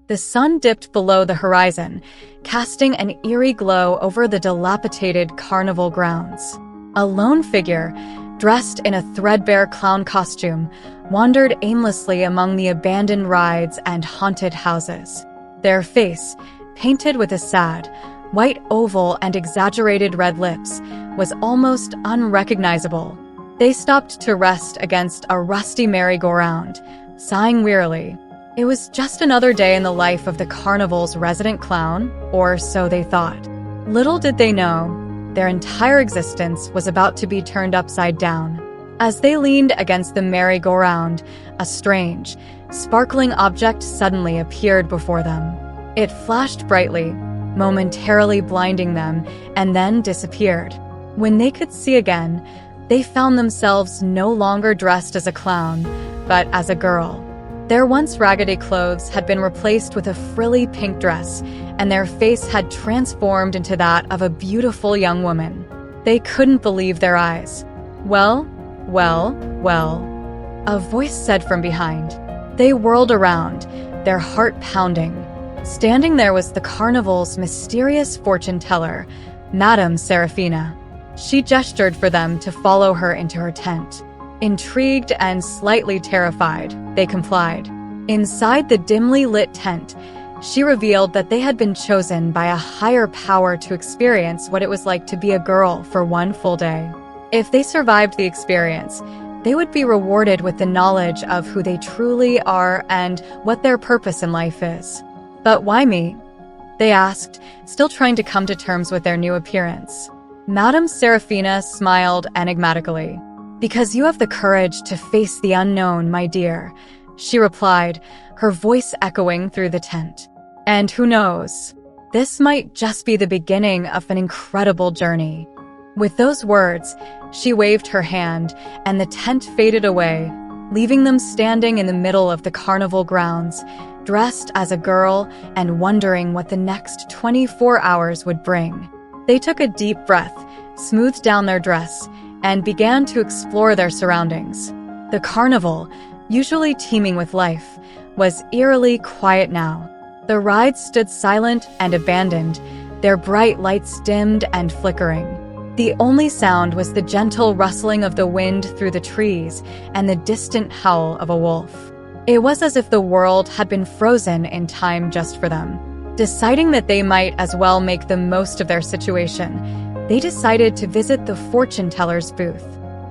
The sun dipped below the horizon, casting an eerie glow over the dilapidated carnival grounds. A lone figure, dressed in a threadbare clown costume, wandered aimlessly among the abandoned rides and haunted houses. Their face, painted with a sad, white oval and exaggerated red lips, was almost unrecognizable. They stopped to rest against a rusty merry-go-round, sighing wearily. It was just another day in the life of the carnival's resident clown, or so they thought. Little did they know, their entire existence was about to be turned upside down. As they leaned against the merry-go-round, a strange, sparkling object suddenly appeared before them. It flashed brightly, momentarily blinding them, and then disappeared. When they could see again, they found themselves no longer dressed as a clown, but as a girl. Their once raggedy clothes had been replaced with a frilly pink dress, and their face had transformed into that of a beautiful young woman. They couldn't believe their eyes. Well, a voice said from behind. They whirled around, their heart pounding. Standing there was the carnival's mysterious fortune teller, Madame Serafina. She gestured for them to follow her into her tent. Intrigued and slightly terrified, they complied. Inside the dimly lit tent, she revealed that they had been chosen by a higher power to experience what it was like to be a girl for one full day. If they survived the experience, they would be rewarded with the knowledge of who they truly are and what their purpose in life is. But why me? They asked, still trying to come to terms with their new appearance. Madame Serafina smiled enigmatically. Because you have the courage to face the unknown, my dear, she replied, her voice echoing through the tent. And who knows, this might just be the beginning of an incredible journey. With those words, she waved her hand, and the tent faded away, leaving them standing in the middle of the carnival grounds, dressed as a girl and wondering what the next 24 hours would bring. They took a deep breath, smoothed down their dress, and began to explore their surroundings. The carnival, usually teeming with life, was eerily quiet now. The rides stood silent and abandoned, their bright lights dimmed and flickering. The only sound was the gentle rustling of the wind through the trees and the distant howl of a wolf. It was as if the world had been frozen in time just for them. Deciding that they might as well make the most of their situation, they decided to visit the fortune teller's booth.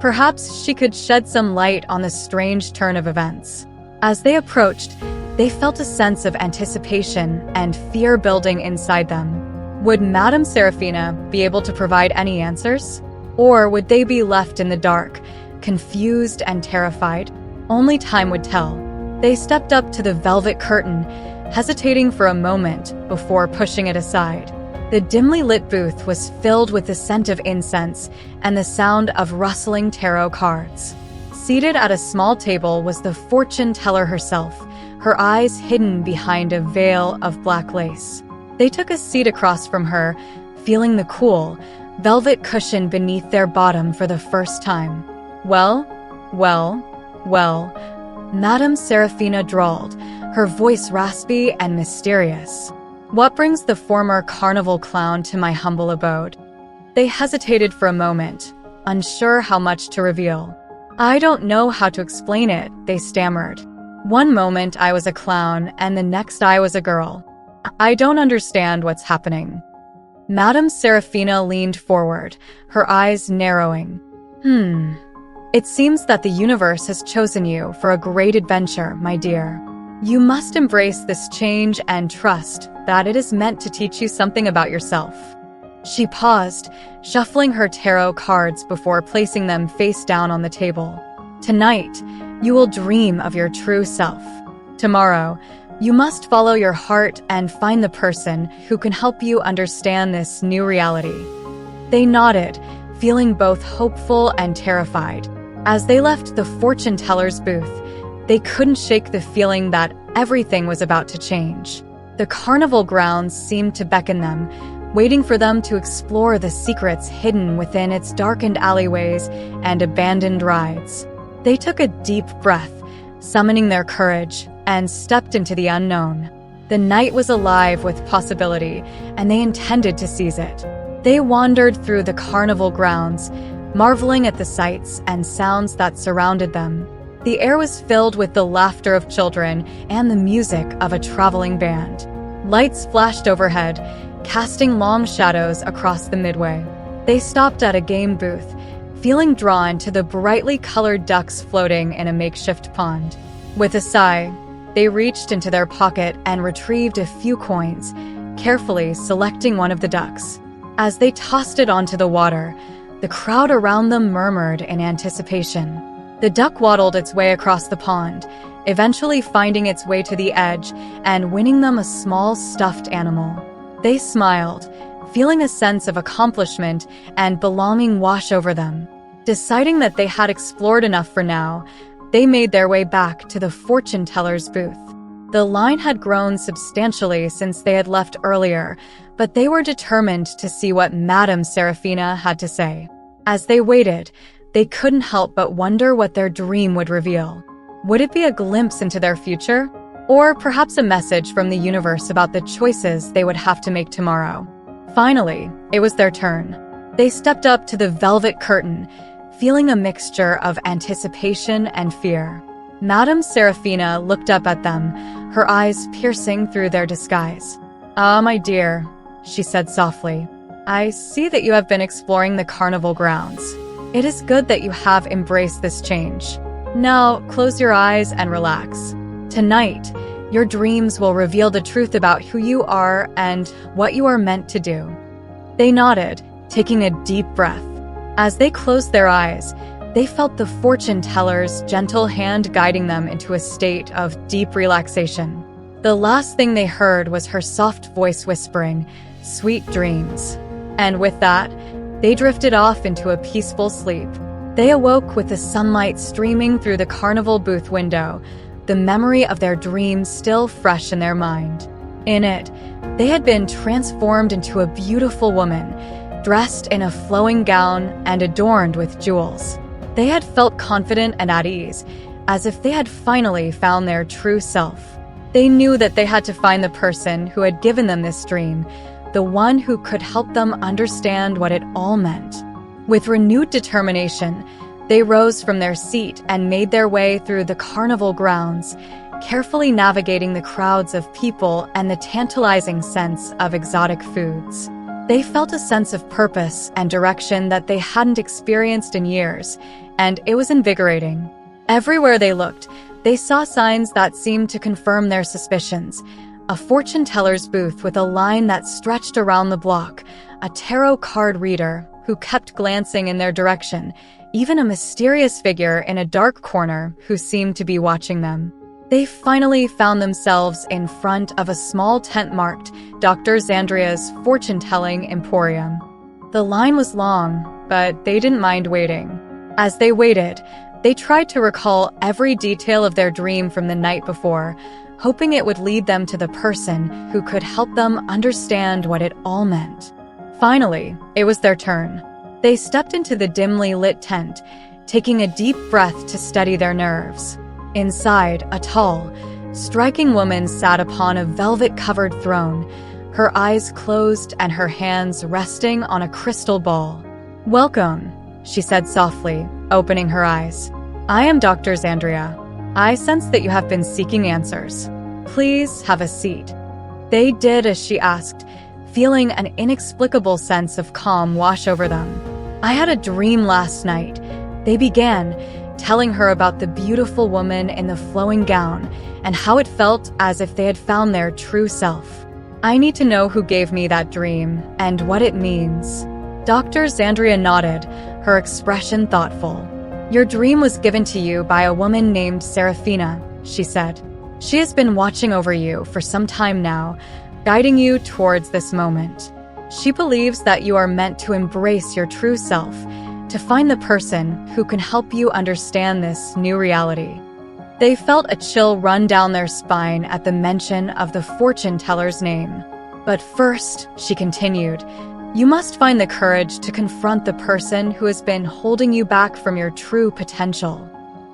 Perhaps she could shed some light on the strange turn of events. As they approached, they felt a sense of anticipation and fear building inside them. Would Madame Serafina be able to provide any answers? Or would they be left in the dark, confused and terrified? Only time would tell. They stepped up to the velvet curtain, hesitating for a moment before pushing it aside. The dimly lit booth was filled with the scent of incense and the sound of rustling tarot cards. Seated at a small table was the fortune teller herself, her eyes hidden behind a veil of black lace. They took a seat across from her, feeling the cool, velvet cushion beneath their bottom for the first time. Well, Madame Serafina drawled, her voice raspy and mysterious. What brings the former carnival clown to my humble abode? They hesitated for a moment, unsure how much to reveal. I don't know how to explain it, they stammered. One moment I was a clown, and the next I was a girl. I don't understand what's happening. Madame Serafina leaned forward, her eyes narrowing. It seems that the universe has chosen you for a great adventure, my dear. You must embrace this change and trust that it is meant to teach you something about yourself. She paused, shuffling her tarot cards before placing them face down on the table. Tonight, you will dream of your true self. Tomorrow, you must follow your heart and find the person who can help you understand this new reality. They nodded, feeling both hopeful and terrified. As they left the fortune teller's booth, they couldn't shake the feeling that everything was about to change. The carnival grounds seemed to beckon them, waiting for them to explore the secrets hidden within its darkened alleyways and abandoned rides. They took a deep breath, summoning their courage, and stepped into the unknown. The night was alive with possibility, and they intended to seize it. They wandered through the carnival grounds, marveling at the sights and sounds that surrounded them. The air was filled with the laughter of children and the music of a traveling band. Lights flashed overhead, casting long shadows across the midway. They stopped at a game booth, feeling drawn to the brightly colored ducks floating in a makeshift pond. With a sigh, they reached into their pocket and retrieved a few coins, carefully selecting one of the ducks. As they tossed it onto the water, the crowd around them murmured in anticipation. The duck waddled its way across the pond, eventually finding its way to the edge and winning them a small stuffed animal. They smiled, feeling a sense of accomplishment and belonging wash over them. Deciding that they had explored enough for now, they made their way back to the fortune teller's booth. The line had grown substantially since they had left earlier, but they were determined to see what Madame Serafina had to say. As they waited, they couldn't help but wonder what their dream would reveal. Would it be a glimpse into their future? Or perhaps a message from the universe about the choices they would have to make tomorrow? Finally, it was their turn. They stepped up to the velvet curtain, feeling a mixture of anticipation and fear. Madame Serafina looked up at them, her eyes piercing through their disguise. "Ah, my dear," she said softly, "I see that you have been exploring the carnival grounds. It is good that you have embraced this change. Now, close your eyes and relax. Tonight, your dreams will reveal the truth about who you are and what you are meant to do." They nodded, taking a deep breath. As they closed their eyes, they felt the fortune teller's gentle hand guiding them into a state of deep relaxation. The last thing they heard was her soft voice whispering, "Sweet dreams." And with that, they drifted off into a peaceful sleep. They awoke with the sunlight streaming through the carnival booth window, the memory of their dreams still fresh in their mind. In it, they had been transformed into a beautiful woman, dressed in a flowing gown and adorned with jewels. They had felt confident and at ease, as if they had finally found their true self. They knew that they had to find the person who had given them this dream, the one who could help them understand what it all meant. With renewed determination, they rose from their seat and made their way through the carnival grounds, carefully navigating the crowds of people and the tantalizing sense of exotic foods. They felt a sense of purpose and direction that they hadn't experienced in years, and it was invigorating. Everywhere they looked, they saw signs that seemed to confirm their suspicions. A fortune teller's booth with a line that stretched around the block, a tarot card reader who kept glancing in their direction, even a mysterious figure in a dark corner who seemed to be watching them. They finally found themselves in front of a small tent marked Dr. Zandria's fortune-telling emporium. The line was long, but they didn't mind waiting. As they waited, they tried to recall every detail of their dream from the night before, hoping it would lead them to the person who could help them understand what it all meant. Finally, it was their turn. They stepped into the dimly lit tent, taking a deep breath to steady their nerves. Inside, a tall, striking woman sat upon a velvet-covered throne, her eyes closed and her hands resting on a crystal ball. "Welcome," she said softly, opening her eyes. "I am Dr. Zandria. I sense that you have been seeking answers. Please have a seat." They did as she asked, feeling an inexplicable sense of calm wash over them. "I had a dream last night," they began, telling her about the beautiful woman in the flowing gown and how it felt as if they had found their true self. "I need to know who gave me that dream and what it means." Dr. Zandria nodded, her expression thoughtful. "Your dream was given to you by a woman named Serafina," she said. "She has been watching over you for some time now, guiding you towards this moment. She believes that you are meant to embrace your true self, to find the person who can help you understand this new reality." They felt a chill run down their spine at the mention of the fortune teller's name. "But first," she continued, "you must find the courage to confront the person who has been holding you back from your true potential."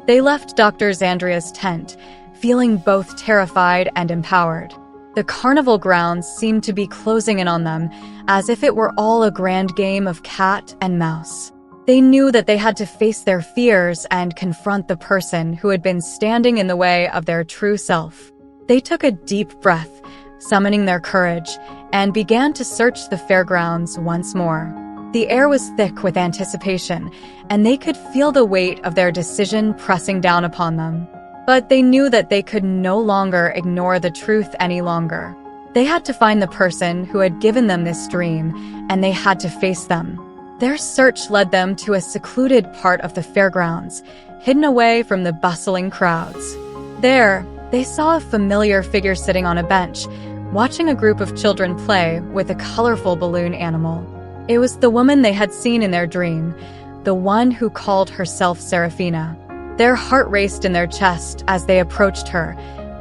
They left Dr. Zandria's tent, feeling both terrified and empowered. The carnival grounds seemed to be closing in on them, as if it were all a grand game of cat and mouse. They knew that they had to face their fears and confront the person who had been standing in the way of their true self. They took a deep breath, summoning their courage, and began to search the fairgrounds once more. The air was thick with anticipation, and they could feel the weight of their decision pressing down upon them. But they knew that they could no longer ignore the truth any longer. They had to find the person who had given them this dream, and they had to face them. Their search led them to a secluded part of the fairgrounds, hidden away from the bustling crowds. There, they saw a familiar figure sitting on a bench, watching a group of children play with a colorful balloon animal. It was the woman they had seen in their dream, the one who called herself Serafina. Their heart raced in their chest as they approached her,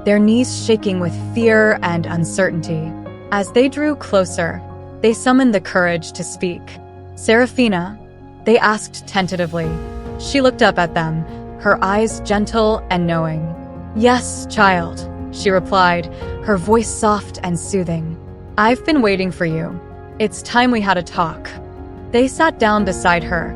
their knees shaking with fear and uncertainty. As they drew closer, they summoned the courage to speak. "Serafina?" they asked tentatively. She looked up at them, her eyes gentle and knowing. "Yes, child," she replied, her voice soft and soothing. "I've been waiting for you. It's time we had a talk." They sat down beside her,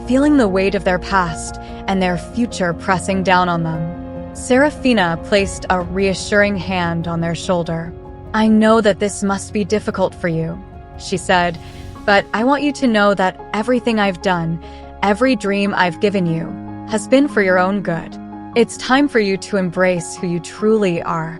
feeling the weight of their past and their future pressing down on them. Serafina placed a reassuring hand on their shoulder. "I know that this must be difficult for you," she said, "but I want you to know that everything I've done, every dream I've given you, has been for your own good. It's time for you to embrace who you truly are."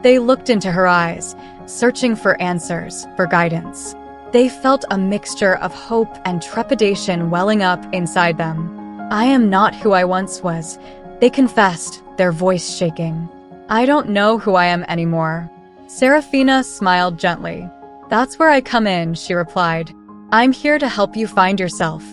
They looked into her eyes, searching for answers, for guidance. They felt a mixture of hope and trepidation welling up inside them. "I am not who I once was," they confessed, their voice shaking. "I don't know who I am anymore." Serafina smiled gently. "That's where I come in," she replied. "I'm here to help you find yourself,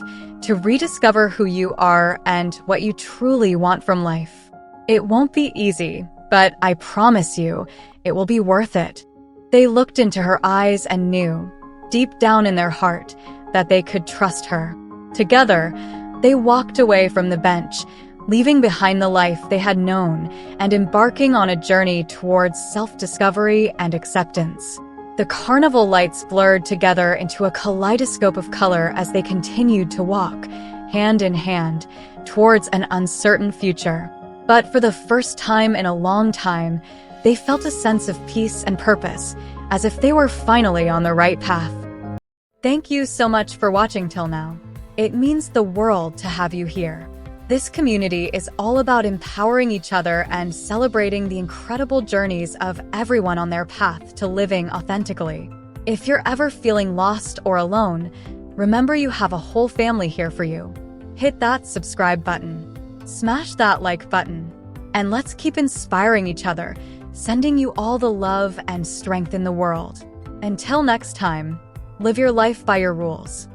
to rediscover who you are and what you truly want from life. It won't be easy, but I promise you, it will be worth it." They looked into her eyes and knew, deep down in their heart, that they could trust her. Together, they walked away from the bench, leaving behind the life they had known and embarking on a journey towards self-discovery and acceptance. The carnival lights blurred together into a kaleidoscope of color as they continued to walk, hand in hand, towards an uncertain future. But for the first time in a long time, they felt a sense of peace and purpose, as if they were finally on the right path. Thank you so much for watching till now. It means the world to have you here. This community is all about empowering each other and celebrating the incredible journeys of everyone on their path to living authentically. If you're ever feeling lost or alone, remember you have a whole family here for you. Hit that subscribe button, smash that like button, and let's keep inspiring each other, sending you all the love and strength in the world. Until next time, live your life by your rules.